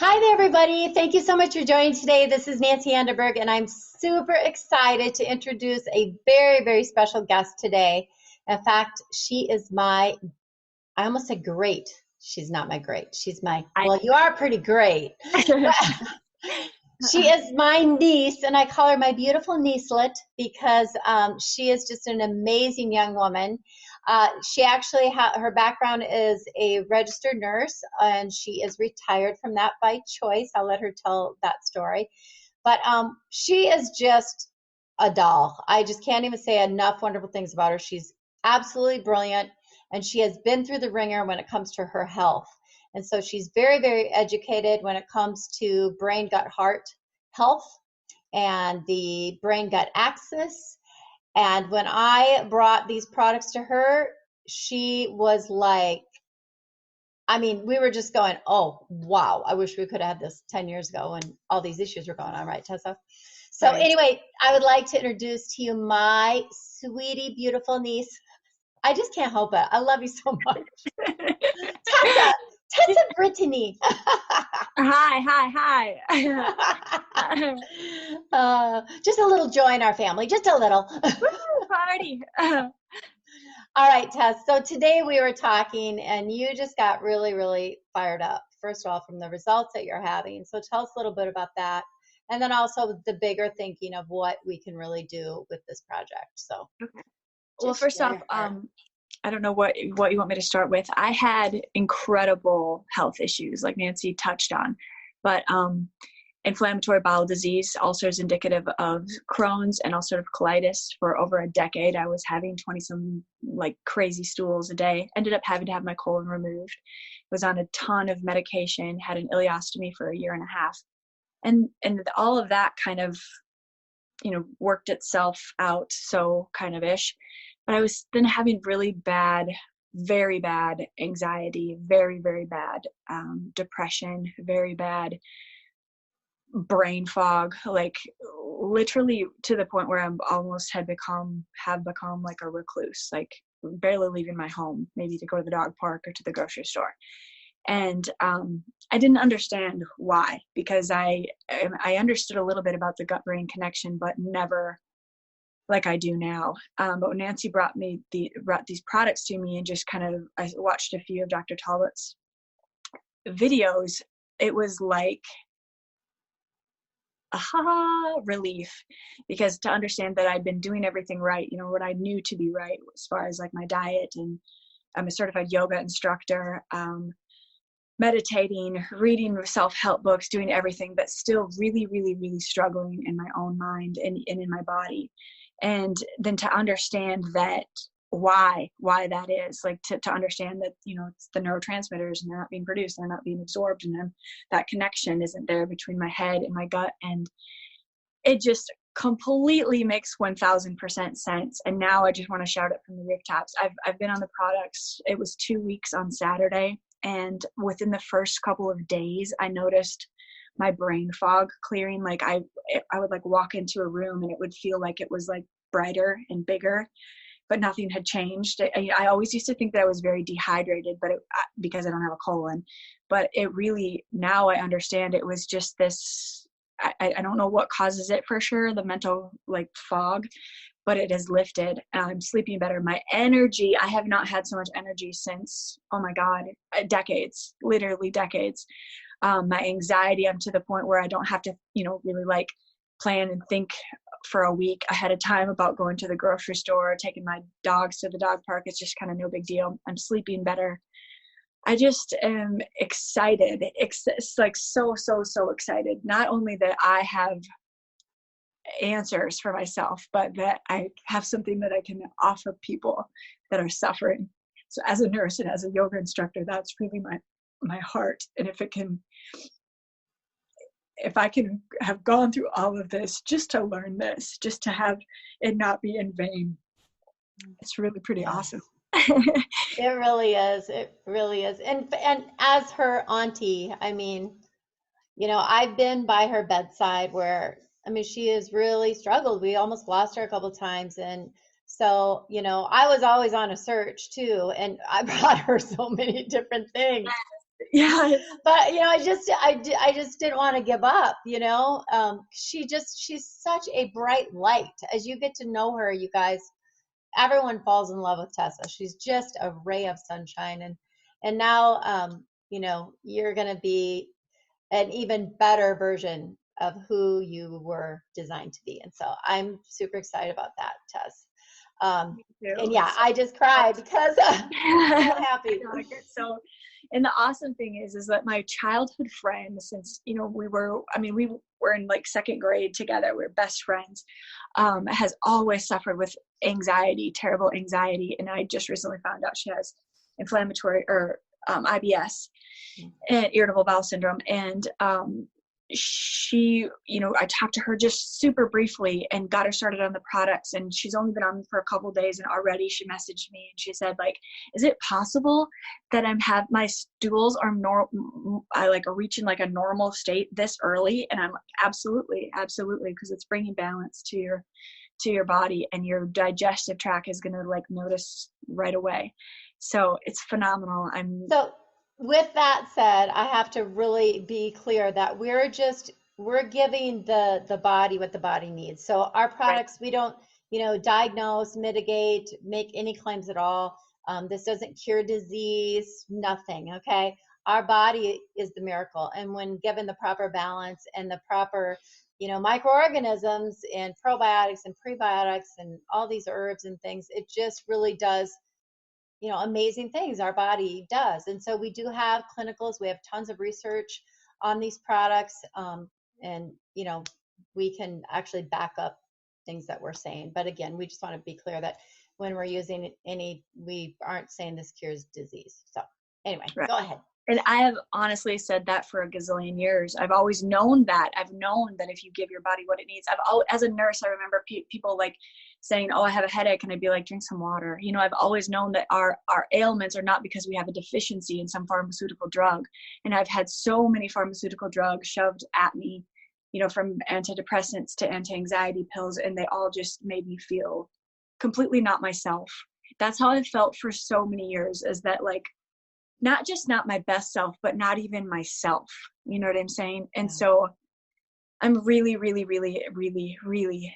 Hi there, everybody. Thank you so much for joining today. This is Nancy Anderberg, and I'm super excited to introduce a very, very special guest today. In fact, she is I almost said great. She's not my great. Well, you are pretty great. She is my niece, and I call her my beautiful niecelet because she is just an amazing young woman. She actually, her background is a registered nurse, and she is retired from that by choice. I'll let her tell that story. But she is just a doll. I just can't even say enough wonderful things about her. She's absolutely brilliant, and she has been through the ringer when it comes to her health. And so she's very, very educated when it comes to brain, gut, heart health and the brain gut axis. And when I brought these products to her, she was like, we were just going, oh, wow, I wish we could have had this 10 years ago when all these issues were going on, right, Tessa? So anyway, I would like to introduce to you my sweetie, beautiful niece. I just can't help it. I love you so much. Tessa Brittany. Hi. Just a little joy in our family, just a little. Party. All right, Tess. So today we were talking and you just got really, really fired up, first of all, from the results that you're having. So tell us a little bit about that. And then also the bigger thinking of what we can really do with this project. So, okay. Well, first off, I don't know what you want me to start with. I had incredible health issues, like Nancy touched on, but inflammatory bowel disease, ulcers indicative of Crohn's and ulcerative colitis for over a decade. I was having 20-some like crazy stools a day. Ended up having to have my colon removed. Was on a ton of medication. Had an ileostomy for a year and a half, and all of that kind of, worked itself out. So kind of ish. But I was then having really bad, very bad anxiety, very, very bad depression, very bad brain fog, like literally to the point where I'm almost have become like a recluse, like barely leaving my home, maybe to go to the dog park or to the grocery store. And I didn't understand why, because I understood a little bit about the gut-brain connection, but never like I do now. But when Nancy brought these products to me and just I watched a few of Dr. Talbot's videos, it was like relief, because to understand that I'd been doing everything right, what I knew to be right as far as like my diet, and I'm a certified yoga instructor, meditating, reading self-help books, doing everything, but still really, really, really struggling in my own mind and in my body. And then to understand that why that is, like to understand that, it's the neurotransmitters and they're not being produced, they're not being absorbed, and then that connection isn't there between my head and my gut. And it just completely makes 1000% sense. And now I just want to shout it from the rooftops. I've been on the products. It was 2 weeks on Saturday. And within the first couple of days, I noticed my brain fog clearing. Like I would like walk into a room and it would feel like it was like brighter and bigger, but nothing had changed. I always used to think that I was very dehydrated, but because I don't have a colon, but it really, now I understand it was just this, I don't know what causes it for sure, the mental like fog, but it has lifted. I'm sleeping better. My energy, I have not had so much energy since, oh my God, decades, literally decades. My anxiety, I'm to the point where I don't have to, really like plan and think for a week ahead of time about going to the grocery store, taking my dogs to the dog park. It's just kind of no big deal. I'm sleeping better. I just am excited. It's like so excited. Not only that I have answers for myself, but that I have something that I can offer people that are suffering. So as a nurse and as a yoga instructor, that's really my heart. And if I can have gone through all of this just to learn this, just to have it not be in vain, it's really pretty awesome. It really is. It really is. And as her auntie, I've been by her bedside where, she has really struggled. We almost lost her a couple of times. And so, I was always on a search too. And I brought her so many different things. Yeah. But I just didn't want to give up. She's such a bright light. As you get to know her, you guys, everyone falls in love with Tessa. She's just a ray of sunshine, and now you're gonna be an even better version of who you were designed to be. And so I'm super excited about that, Tess. And yeah, I just cried because I'm so happy. So, and the awesome thing is that my childhood friend, since, we were in like second grade together, we we're best friends, has always suffered with anxiety, terrible anxiety. And I just recently found out she has inflammatory or IBS and irritable bowel syndrome. And she, I talked to her just super briefly and got her started on the products, and she's only been on for a couple of days, and already she messaged me and she said, like, is it possible that my stools are are reaching like a normal state this early? And I'm like, absolutely, because it's bringing balance to your body, and your digestive tract is going to like notice right away. So it's phenomenal. With that said, I have to really be clear that we're giving the body what the body needs. So our products, right. We don't, diagnose, mitigate, make any claims at all. This doesn't cure disease, nothing. Okay. Our body is the miracle. And when given the proper balance and the proper, microorganisms and probiotics and prebiotics and all these herbs and things, it just really does amazing things our body does. And so we do have clinicals. We have tons of research on these products. And we can actually back up things that we're saying. But again, we just want to be clear that when we're using we aren't saying this cures disease. So anyway, right. Go ahead. And I have honestly said that for a gazillion years. I've always known that. I've known that if you give your body what it needs, as a nurse, I remember people like saying, oh, I have a headache. And I'd be like, drink some water. I've always known that our ailments are not because we have a deficiency in some pharmaceutical drug. And I've had so many pharmaceutical drugs shoved at me, from antidepressants to anti-anxiety pills. And they all just made me feel completely not myself. That's how I felt for so many years, is that like, not my best self, but not even myself. You know what I'm saying? And so I'm really, really, really, really, really,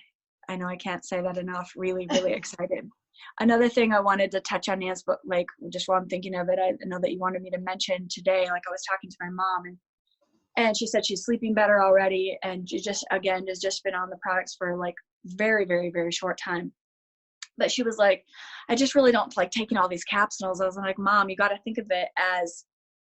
I know I can't say that enough, really, really excited. Another thing I wanted to touch on, Nancy, but like, just while I'm thinking of it, I know that you wanted me to mention today, like I was talking to my mom and she said she's sleeping better already. And she just, again, has just been on the products for like very, very, very short time. But she was like, I just really don't like taking all these capsules. I was like, Mom, you got to think of it as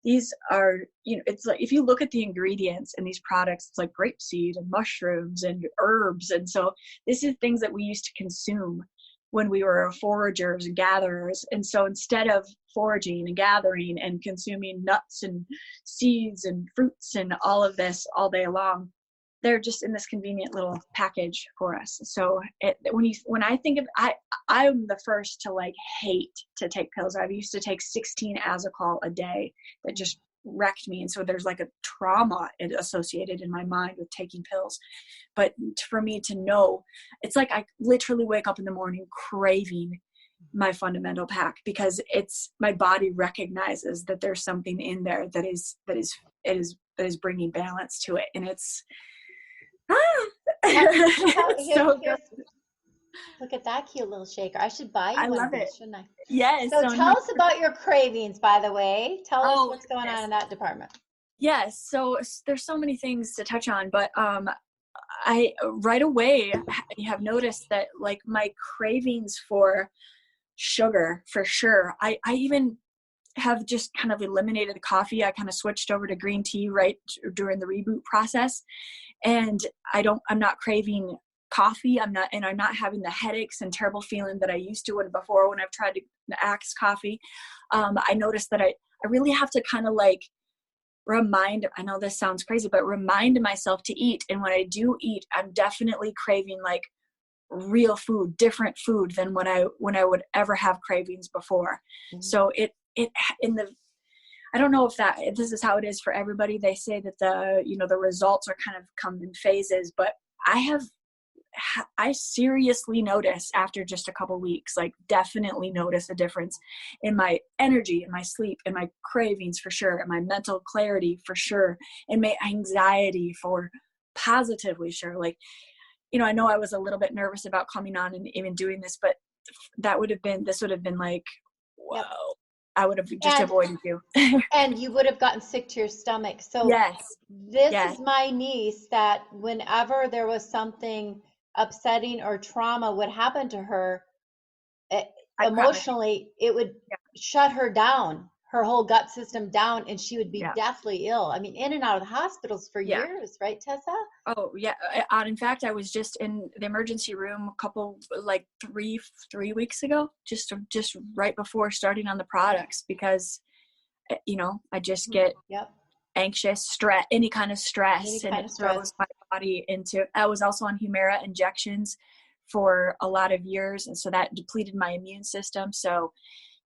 these are, it's like, if you look at the ingredients in these products, it's like grapeseed and mushrooms and herbs. And so this is things that we used to consume when we were foragers and gatherers. And so instead of foraging and gathering and consuming nuts and seeds and fruits and all of this all day long, they're just in this convenient little package for us. So when I think of, I'm the first to like hate to take pills. I used to take 16 Azicol a day that just wrecked me. And so there's like a trauma associated in my mind with taking pills. But for me to know, it's like I literally wake up in the morning craving my fundamental pack, because it's my body recognizes that there's something in there that is bringing balance to it. And it's, so good. Look at that cute little shaker. I should buy you I one love of these, it. shouldn't I? Yes. So tell us about your cravings, by the way. Tell us what's going on in that department. Yes. So there's so many things to touch on, but I right away have noticed that like my cravings for sugar, for sure. I even have just kind of eliminated the coffee. I kind of switched over to green tea right during the reboot process. And I'm not craving coffee. I'm not having the headaches and terrible feeling that I used to before when I've tried to axe coffee. I noticed that I really have to kind of like I know this sounds crazy, but remind myself to eat. And when I do eat, I'm definitely craving like real food, different food than when I would ever have cravings before. Mm-hmm. So I don't know if this is how it is for everybody. They say that the results are kind of come in phases, but I have I seriously noticed after just a couple weeks, like definitely notice a difference in my energy, in my sleep, in my cravings for sure, in my mental clarity for sure, and my anxiety for positively sure. Like, you know, I know I was a little bit nervous about coming on and even doing this, but this would have been like, whoa, Yep. I would have just And avoided you. and you would have gotten sick to your stomach. So Yes. this Yes. is my niece that whenever there was something upsetting or trauma would happen to her, I crap my pants. emotionally, it would Yeah. shut her down, her whole gut system down, and she would be Yeah. deathly ill. I mean, in and out of the hospitals for Yeah. years, right, Tessa? Oh yeah. In fact, I was just in the emergency room a couple, like three weeks ago, just right before starting on the products, because, you know, I just get Yep. anxious, stress, any kind of Any stress, and kind it of stress. throws my body into. I was also on Humira injections for a lot of years, and so that depleted my immune system. So,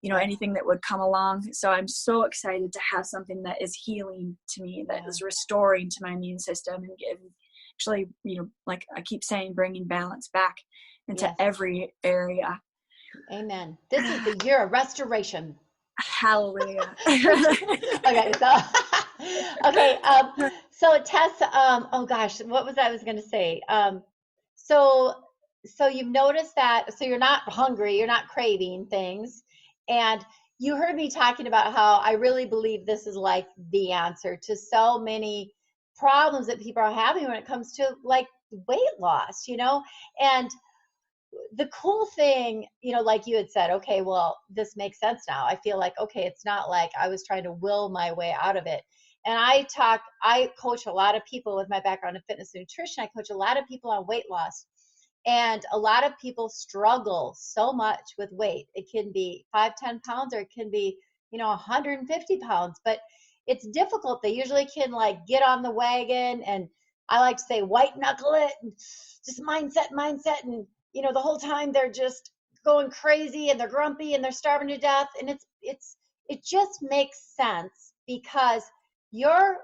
you know, Yep. anything that would come along. So I'm so excited to have something that is healing to me, that is restoring to my immune system, and actually, you know, like I keep saying, bringing balance back into Yes. every area. Amen. This is the year of restoration. Hallelujah. Okay, so okay, so Tess, oh gosh, what was I was going to say? So so you've noticed that, so you're not hungry, you're not craving things, and you heard me talking about how I really believe this is like the answer to so many problems that people are having when it comes to like weight loss, you know, and the cool thing, you know, like you had said, okay, well, this makes sense now. I feel like, okay, it's not like I was trying to will my way out of it. And I coach a lot of people with my background in fitness and nutrition. I coach a lot of people on weight loss. And a lot of people struggle so much with weight. It can be 5, 10 pounds, or it can be, you know, 150 pounds, but it's difficult. They usually can like get on the wagon, and I like to say white knuckle it, and just mindset. And you know, the whole time they're just going crazy and they're grumpy and they're starving to death. And it just makes sense because you're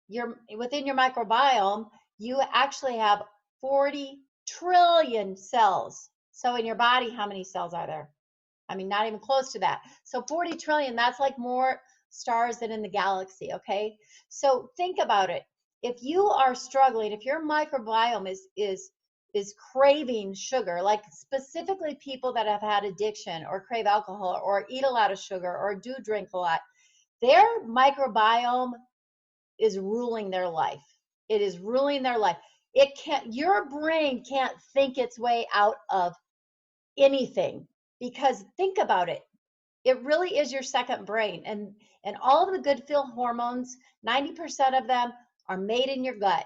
you're within your microbiome, you actually have 40 trillion cells. So in your body, how many cells are there? I mean, not even close to that. So 40 trillion, that's like more stars than in the galaxy, okay? So think about it. If you are struggling, if your microbiome is craving sugar, like specifically people that have had addiction or crave alcohol or eat a lot of sugar or do drink a lot, their microbiome is ruling their life. It is ruling their life. It can't, your brain can't think its way out of anything, because think about it. It really is your second brain. And all of the good feel hormones, 90% of them are made in your gut.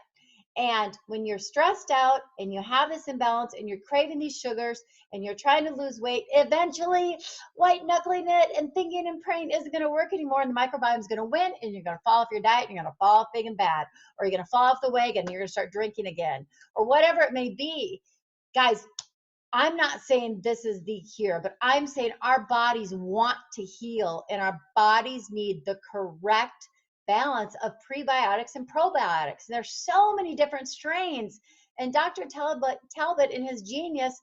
And when you're stressed out and you have this imbalance and you're craving these sugars and you're trying to lose weight, eventually white knuckling it and thinking and praying isn't going to work anymore. And the microbiome is going to win, and you're going to fall off your diet, and you're going to fall off big and bad, or you're going to fall off the wagon and you're going to start drinking again, or whatever it may be. Guys, I'm not saying this is the cure, but I'm saying our bodies want to heal, and our bodies need the correct balance of prebiotics and probiotics. There's so many different strains, and Dr. Talbot in his genius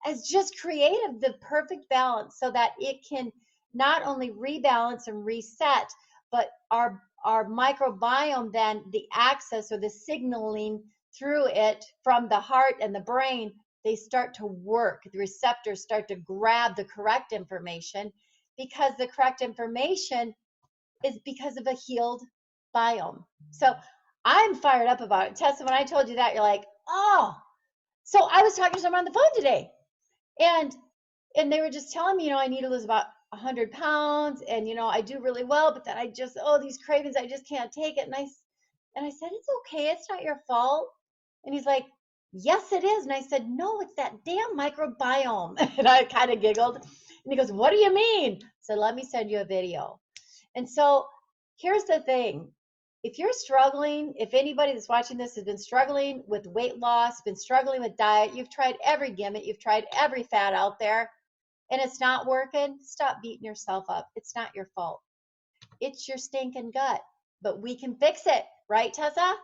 has just created the perfect balance so that it can not only rebalance and reset, but our microbiome, then the access or the signaling through it from the heart and the brain, they start to work. The receptors start to grab the correct information, because the correct information is because of a healed biome. So I'm fired up about it. Tessa, when I told you that, you're like, oh. So I was talking to someone on the phone today, and they were just telling me, you know, I need to lose about 100 pounds, and you know, I do really well, but then I just, oh, these cravings, I just can't take it. And I said, it's okay, it's not your fault. And he's like, yes it is. And I said, no, it's that damn microbiome. And I kind of giggled, and he goes, what do you mean? So let me send you a video. And so here's the thing. If you're struggling, if anybody that's watching this has been struggling with weight loss, been struggling with diet, you've tried every gimmick, you've tried every fad out there, and it's not working, stop beating yourself up. It's not your fault. It's your stinking gut. But we can fix it, right, Tessa?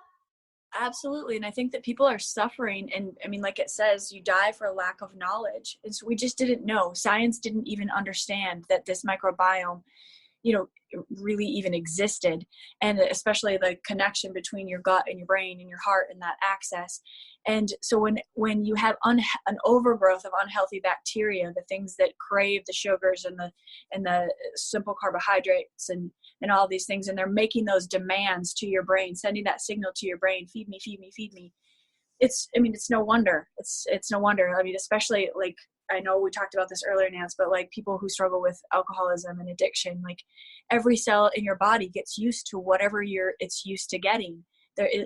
Absolutely. And I think that people are suffering. And I mean, like it says, you die for a lack of knowledge. And so we just didn't know. Science didn't even understand that this microbiome, really even existed. And especially the connection between your gut and your brain and your heart and that access. And so when you have an overgrowth of unhealthy bacteria, the things that crave the sugars and the simple carbohydrates and all these things, and they're making those demands to your brain, sending that signal to your brain, feed me, feed me, feed me. It's no wonder. It's no wonder. I mean, especially like, I know we talked about this earlier, Nance, but like people who struggle with alcoholism and addiction, like every cell in your body gets used to whatever it's used to getting.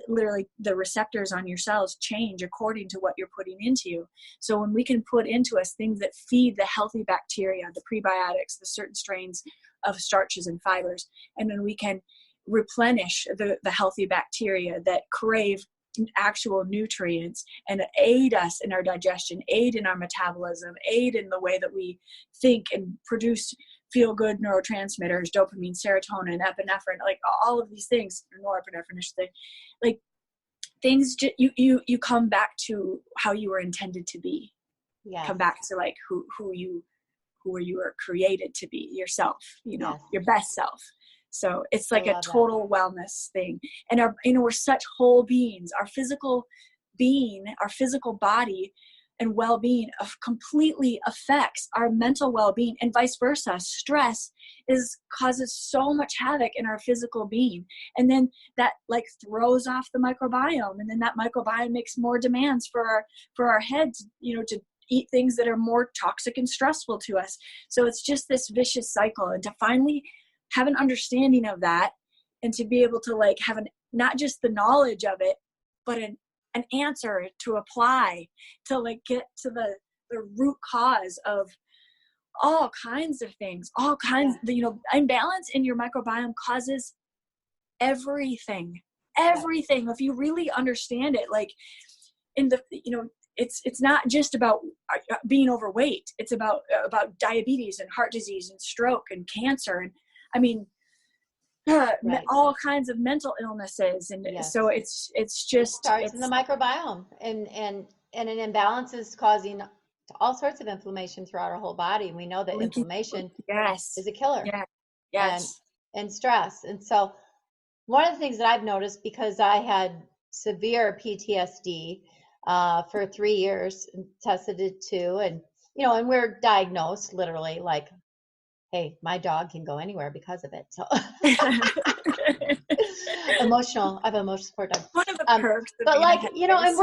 Literally the receptors on your cells change according to what you're putting into you. So when we can put into us things that feed the healthy bacteria, the prebiotics, the certain strains of starches and fibers, and then we can replenish the healthy bacteria that crave actual nutrients and aid us in our digestion, aid in our metabolism, aid in the way that we think and produce feel good neurotransmitters, dopamine, serotonin, epinephrine, like all of these things, norepinephrine, I should say, like things, you come back to how you were intended to be. Yes. Come back to like who you were created to be, yourself, Yes. your best self. So it's like a total wellness thing. And we're such whole beings. Our physical being, our physical body and well-being completely affects our mental well-being, and vice versa. Stress causes so much havoc in our physical being. And then that like throws off the microbiome. And then that microbiome makes more demands for our heads, to eat things that are more toxic and stressful to us. So it's just this vicious cycle. And to finally have an understanding of that, and to be able to like have not just the knowledge of it, but an answer to apply to like get to the root cause of all kinds of things, all kinds, imbalance in your microbiome causes everything. If you really understand it, like it's not just about being overweight. It's about diabetes and heart disease and stroke and cancer. And I mean, all kinds of mental illnesses. And so it's just, starts in the microbiome, and an imbalance is causing all sorts of inflammation throughout our whole body. And we know that inflammation is a killer. Yes. And stress. And so one of the things that I've noticed, because I had severe PTSD for 3 years, and Tessa did too. And, and we're diagnosed literally like, hey, my dog can go anywhere because of it. So I have emotional support dog. One of the perks. But like, and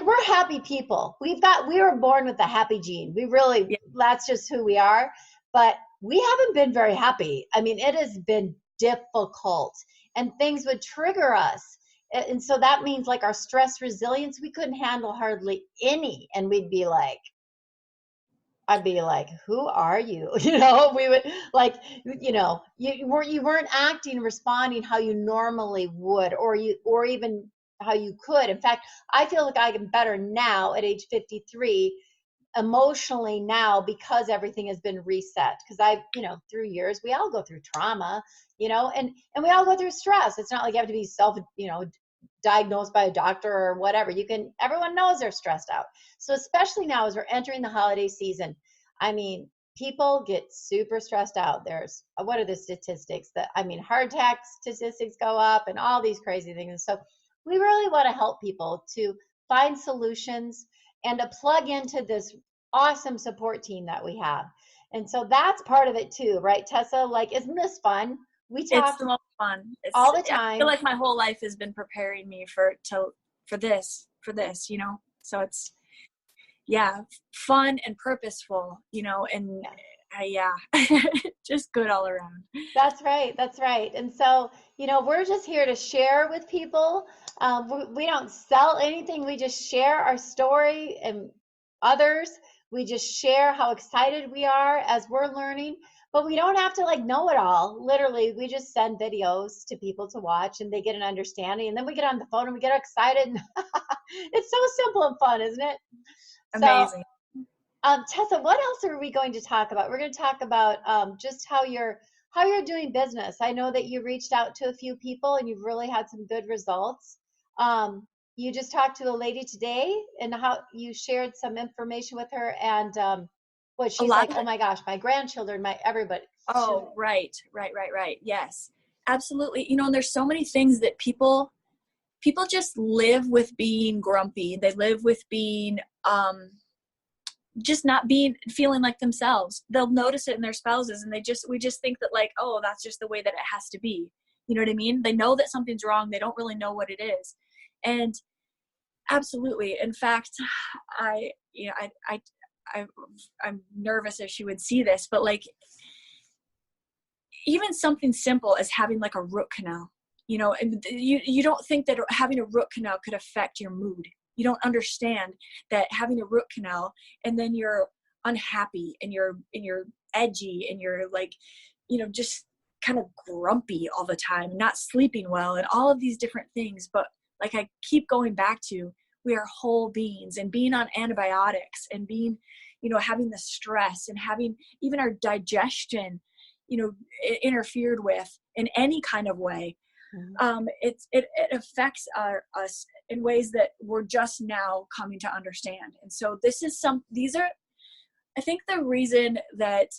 we're happy people. We were born with the happy gene. We really, that's just who we are. But we haven't been very happy. I mean, it has been difficult, and things would trigger us. And so that means like our stress resilience, we couldn't handle hardly any. And I'd be like, who are you? We would like, you weren't acting, responding how you normally would, or even how you could. In fact, I feel like I am better now at age 53 emotionally now, because everything has been reset. Because through years, we all go through trauma, and we all go through stress. It's not like you have to be diagnosed by a doctor or whatever. Everyone knows they're stressed out. So especially now as we're entering the holiday season, I mean, people get super stressed out. There's, what are the statistics heart attack statistics go up and all these crazy things. And so we really want to help people to find solutions and to plug into this awesome support team that we have. And so that's part of it too, right, Tessa? Like, isn't this fun? We talk. It's the most fun. All the time. I feel like my whole life has been preparing me for this, So it's, fun and purposeful, and just good all around. That's right. And so, we're just here to share with people. We don't sell anything. We just share our story and others. We just share how excited we are as we're learning. But we don't have to know it all. Literally, we just send videos to people to watch, and they get an understanding. And then we get on the phone and we get excited. It's so simple and fun, isn't it? Amazing. So, Tessa, what else are we going to talk about? We're going to talk about just how you're doing business. I know that you reached out to a few people and you've really had some good results. You just talked to a lady today, and how you shared some information with her, and what A she's lot like, of oh it. my gosh, my grandchildren, my everybody. Oh, right. Yes, absolutely. And there's so many things that people just live with being grumpy. They live with being, just not feeling like themselves. They'll notice it in their spouses, and we just think that, like, oh, that's just the way that it has to be. You know what I mean? They know that something's wrong. They don't really know what it is. And absolutely. In fact, I'm nervous if she would see this, but like, even something simple as having like a root canal, and you don't think that having a root canal could affect your mood. You don't understand that having a root canal, and then you're unhappy, and you're edgy, and you're like, just kind of grumpy all the time, not sleeping well, and all of these different things. But like I keep going back to, we are whole beings, and being on antibiotics, and being, having the stress, and having even our digestion, interfered with in any kind of way. It affects us in ways that we're just now coming to understand. And so these are, I think, the reason that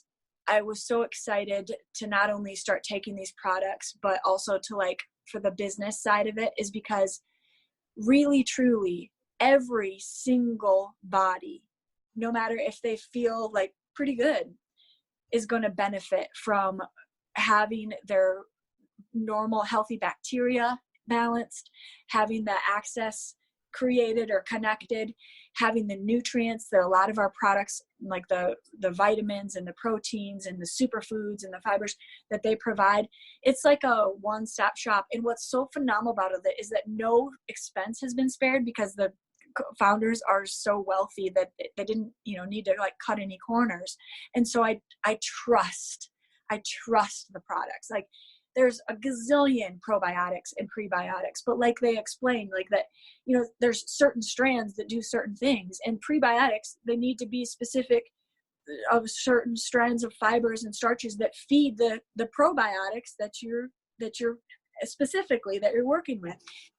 I was so excited to not only start taking these products, but also to, like, for the business side of it, is because really, truly, every single body, no matter if they feel like pretty good, is going to benefit from having their normal healthy bacteria balanced, having the access created or connected, having the nutrients that a lot of our products, like the vitamins and the proteins and the superfoods and the fibers that they provide. It's like a one-stop shop. And what's so phenomenal about it is that no expense has been spared, because the founders are so wealthy that they didn't, need to, like, cut any corners. And so I trust the products. Like, there's a gazillion probiotics and prebiotics, but like they explained, like that, there's certain strands that do certain things, and prebiotics, they need to be specific of certain strands of fibers and starches that feed the probiotics that you're specifically that you're working with.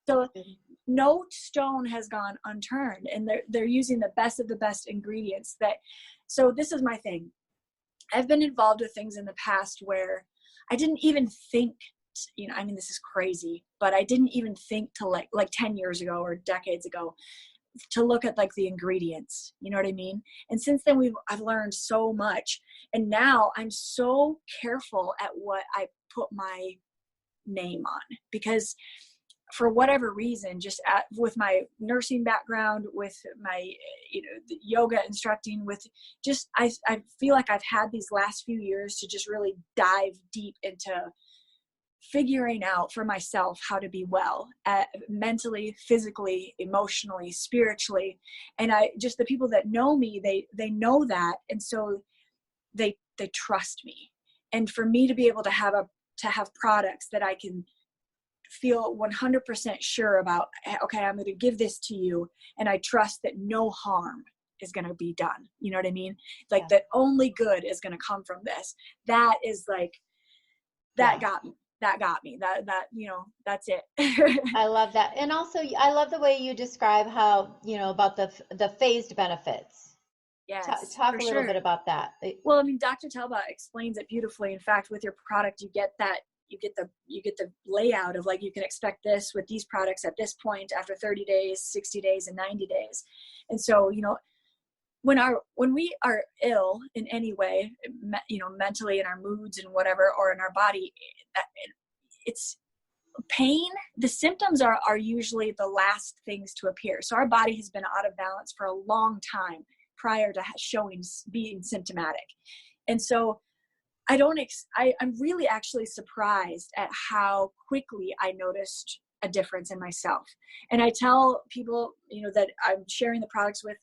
So no stone has gone unturned, and they're using the best of the best ingredients. So this is my thing. I've been involved with things in the past where I didn't even think, this is crazy, but I didn't even think to like 10 years ago or decades ago to look at like the ingredients, you know what I mean? And since then I've learned so much, and now I'm so careful at what I put my name on, because for whatever reason, with my nursing background, with my, the yoga instructing, with just, I feel like I've had these last few years to just really dive deep into figuring out for myself how to be well, mentally, physically, emotionally, spiritually. And the people that know me, they know that. And so they trust me. And for me to be able to have products that I can feel 100% sure about, okay, I'm going to give this to you, and I trust that no harm is going to be done. You know what I mean? Like, that only good is going to come from this. That is like, that got me. That, that's it. I love that. And also, I love the way you describe how, about the phased benefits. Yes, Talk for a little sure. bit about that. Well, Dr. Talbot explains it beautifully. In fact, with your product, you get the layout of, like, you can expect this with these products at this point after 30 days, 60 days, and 90 days. And so, when we are ill in any way, mentally, in our moods and whatever, or in our body, it's pain. The symptoms are usually the last things to appear. So our body has been out of balance for a long time prior to being symptomatic. And so I'm really actually surprised at how quickly I noticed a difference in myself. And I tell people, that I'm sharing the products with,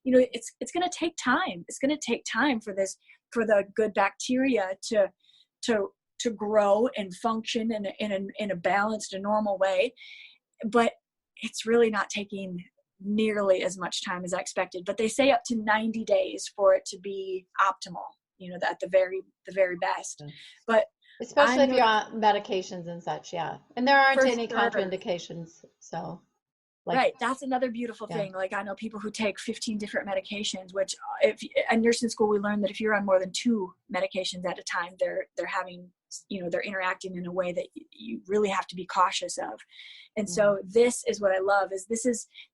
it's going to take time. It's going to take time for the good bacteria to grow and function in a balanced and normal way. But it's really not taking nearly as much time as I expected. But they say up to 90 days for it to be optimal, at the very best. But especially if you're on medications and such, yeah. And there aren't any sure. contraindications, so. Like, right. That's another beautiful thing. Like, I know people who take 15 different medications, which in nursing school, we learned that if you're on more than 2 medications at a time, they're having, they're interacting in a way that you really have to be cautious of. And so this is what I love is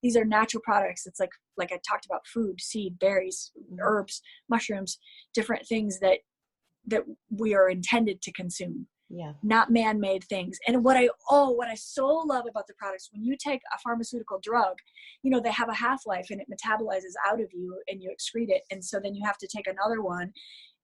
these are natural products. It's like I talked about food, seed, berries, herbs, mushrooms, different things that we are intended to consume. Yeah. Not man-made things. And what I so love about the products, when you take a pharmaceutical drug, they have a half-life and it metabolizes out of you and you excrete it. And so then you have to take another one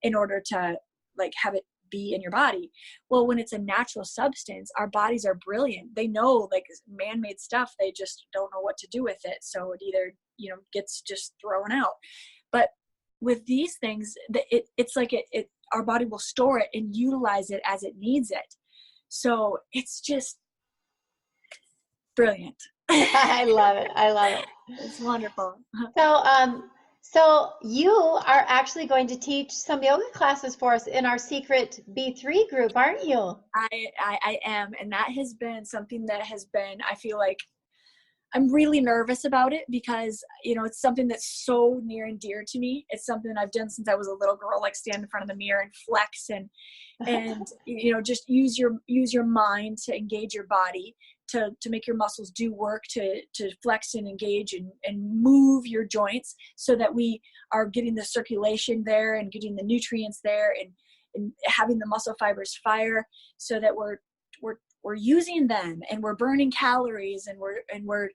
in order to like have it be in your body. Well, when it's a natural substance, our bodies are brilliant. They know like man-made stuff, they just don't know what to do with it. So it either, gets just thrown out. But with these things, it's like our body will store it and utilize it as it needs it. So it's just brilliant. I love it. I love it. It's wonderful. So you are actually going to teach some yoga classes for us in our secret B3 group, aren't you? I am. And that has been something that has been, I feel like, I'm really nervous about it because, it's something that's so near and dear to me. It's something I've done since I was a little girl, like stand in front of the mirror and flex and just use your mind to engage your body, to make your muscles do work, to flex and engage and move your joints so that we are getting the circulation there and getting the nutrients there and having the muscle fibers fire so that we're using them and we're burning calories and we're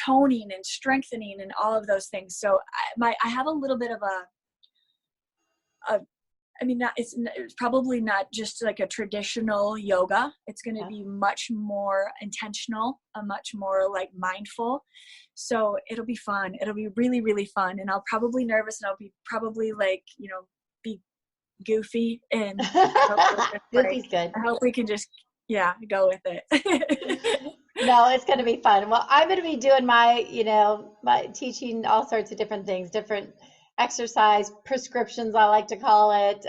toning and strengthening and all of those things. So I have a little bit of it's probably not just like a traditional yoga. It's going to be much more intentional, much more like mindful. So it'll be fun. It'll be really, really fun. And I'll probably nervous and I'll be probably like, be goofy and goofy's good. I hope we can just go with it. No, it's going to be fun. Well, I'm going to be doing my teaching all sorts of different things, different exercise prescriptions, I like to call it,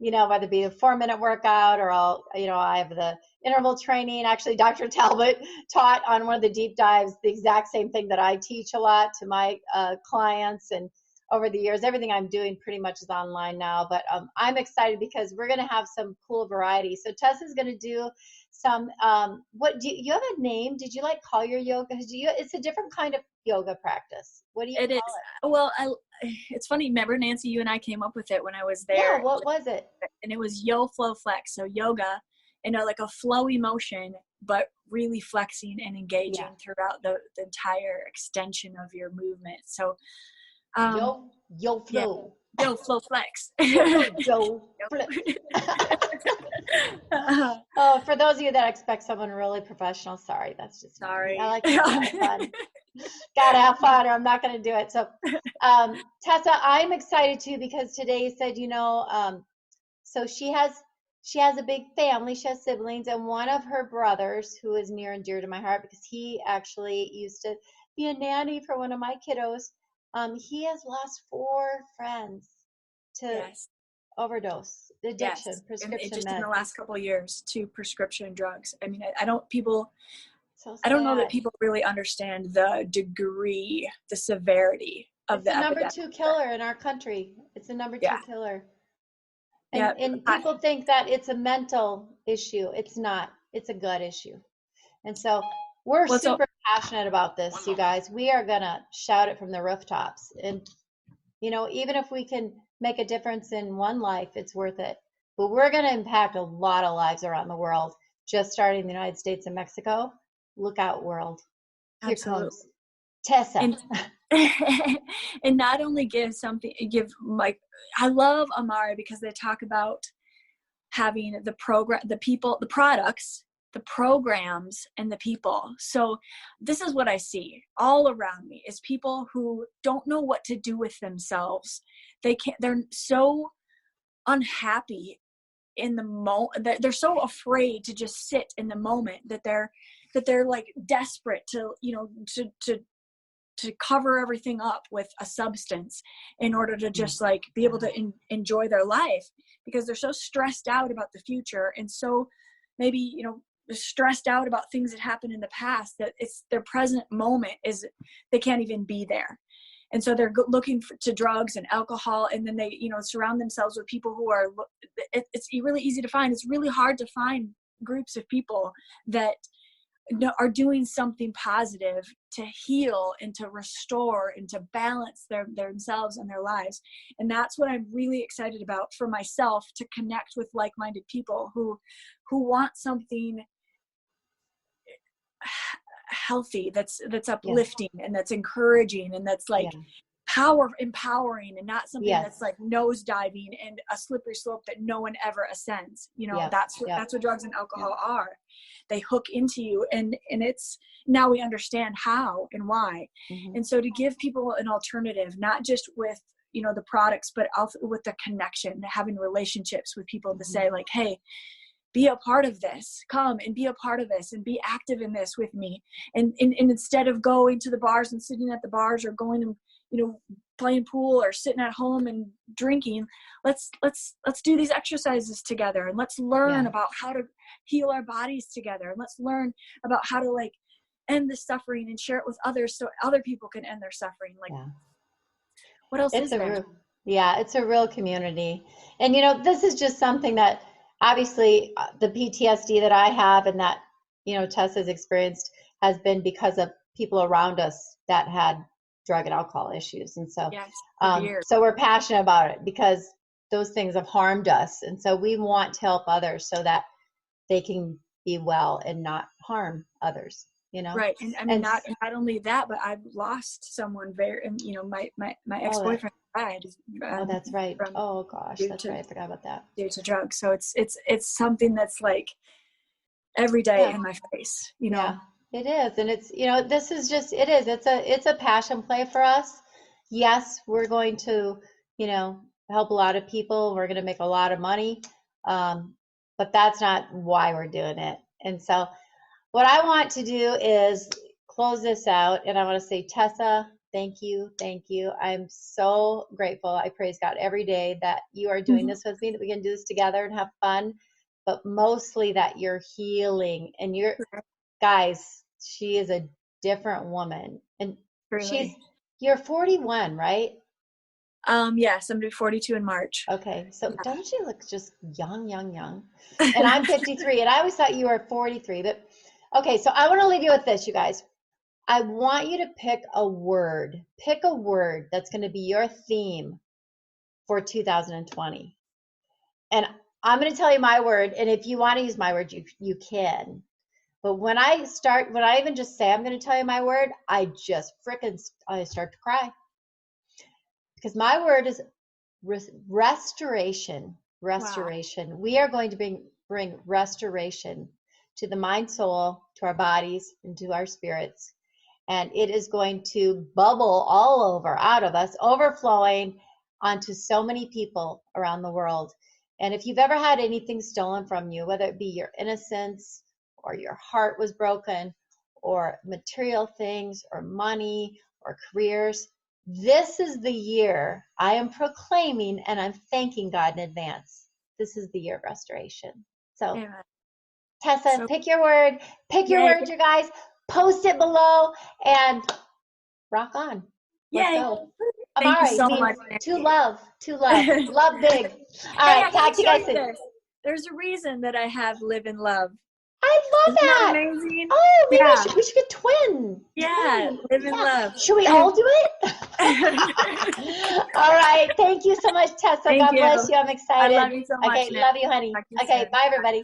whether it be a 4-minute workout or I have the interval training. Actually, Dr. Talbot taught on one of the deep dives the exact same thing that I teach a lot to my clients. And over the years, everything I'm doing pretty much is online now, but I'm excited because we're going to have some cool variety. So Tessa's going to do some, what do you have a name? Did you call your yoga? It's a different kind of yoga practice. What do you call it? Well, it's funny. Remember, Nancy, you and I came up with it when I was there. Yeah, what was it? And it was Yo Flow Flex. So yoga, like a flowy motion, but really flexing and engaging throughout the entire extension of your movement. So yo flow. Yeah. Yo flow flex. Yo flip. Oh, for those of you that expect someone really professional, sorry, that's just sorry. I like to have fun. Gotta have fun, or I'm not going to do it. So, Tessa, I'm excited too because today said, so she has a big family. She has siblings, and one of her brothers, who is near and dear to my heart because he actually used to be a nanny for one of my kiddos. He has lost 4 friends to overdose, addiction, prescription just meds. in the last couple of years to prescription drugs. I mean, I don't know that people really understand the degree, the severity of the epidemic. It's the number 2 killer in our country. It's the number 2 killer. And people think that it's a mental issue. It's not. It's a gut issue. And so we're super passionate about this, you guys. We are going to shout it from the rooftops. And, even if we can make a difference in one life, it's worth it. But we're going to impact a lot of lives around the world, just starting in the United States and Mexico. Look out, world. Here comes Tessa. And not only I love Amara because they talk about having the program, the people, the products, the programs, and the people. So this is what I see all around me is people who don't know what to do with themselves. They're so unhappy in the moment that they're so afraid to just sit in the moment that they're like desperate to cover everything up with a substance in order to just like be able to enjoy their life because they're so stressed out about the future. And so maybe, stressed out about things that happened in the past, that it's their present moment is they can't even be there. And so they're looking to drugs and alcohol, and then they, you know, surround themselves with people who are, it's really easy to find. It's really hard to find groups of people that are doing something positive to heal and to restore and to balance themselves and their lives. And that's what I'm really excited about for myself, to connect with like-minded people who want something healthy, that's uplifting, and that's encouraging, and that's like empowering, and not something that's like nose diving and a slippery slope that no one ever ascends. You know, that's what drugs and alcohol are. They hook into you, and it's, now we understand how and why. And so to give people an alternative, not just with, you know, the products, but also with the connection, having relationships with people to say like, hey, be a part of this, come and be a part of this and be active in this with me. And instead of going to the bars and sitting at the bars, or going and, you know, playing pool or sitting at home and drinking, let's do these exercises together, and let's learn about how to heal our bodies together, and let's learn about how to like end the suffering and share it with others so other people can end their suffering. Like, what else is there? It's a real community. And, you know, this is just something that obviously the PTSD that I have and that, you know, Tessa's experienced has been because of people around us that had drug and alcohol issues. And so, so we're passionate about it because those things have harmed us. And so we want to help others so that they can be well and not harm others, you know? Right. And I mean, not only that, but I've lost someone you know, my ex-boyfriend died. Oh, that's right. Oh gosh, that's right. I forgot about that. Due to drugs. So it's something that's like every day in my face, you know? It is. And it's, you know, this is just, it's a passion play for us. Yes, we're going to, you know, help a lot of people. We're going to make a lot of money. But that's not why we're doing it. And so what I want to do is close this out. And I want to say, Tessa, thank you. Thank you. I'm so grateful. I praise God every day that you are doing this with me, that we can do this together and have fun, but mostly that you're healing. And guys, she is a different woman. And you're 41, right? Yes, I'm going to be 42 in March. Okay. So don't you look just young? And I'm 53, and I always thought you were 43, but okay. So I want to leave you with this, you guys. I want you to pick a word that's going to be your theme for 2020. And I'm going to tell you my word. And if you want to use my word, you can. But when I even just say, I'm going to tell you my word, I start to cry. Because my word is restoration. Wow. We are going to bring restoration to the mind, soul, to our bodies, and to our spirits. And it is going to bubble all over out of us, overflowing onto so many people around the world. And if you've ever had anything stolen from you, whether it be your innocence or your heart was broken, or material things or money or careers, this is the year I am proclaiming, and I'm thanking God in advance. This is the year of restoration. So, Tessa, pick your word. Pick your word, you guys. Post it below and rock on. Let's go. Thank you so much. To love. Love big. All right, talk to you guys soon. There's a reason that I have live and love. I love that. Amazing. Oh, maybe we should get twin. Yeah, live and love. Should we all do it? All right. Thank you so much, Tessa. God bless you. I'm excited. I love you so much. Okay, love you, honey. Okay, bye, everybody.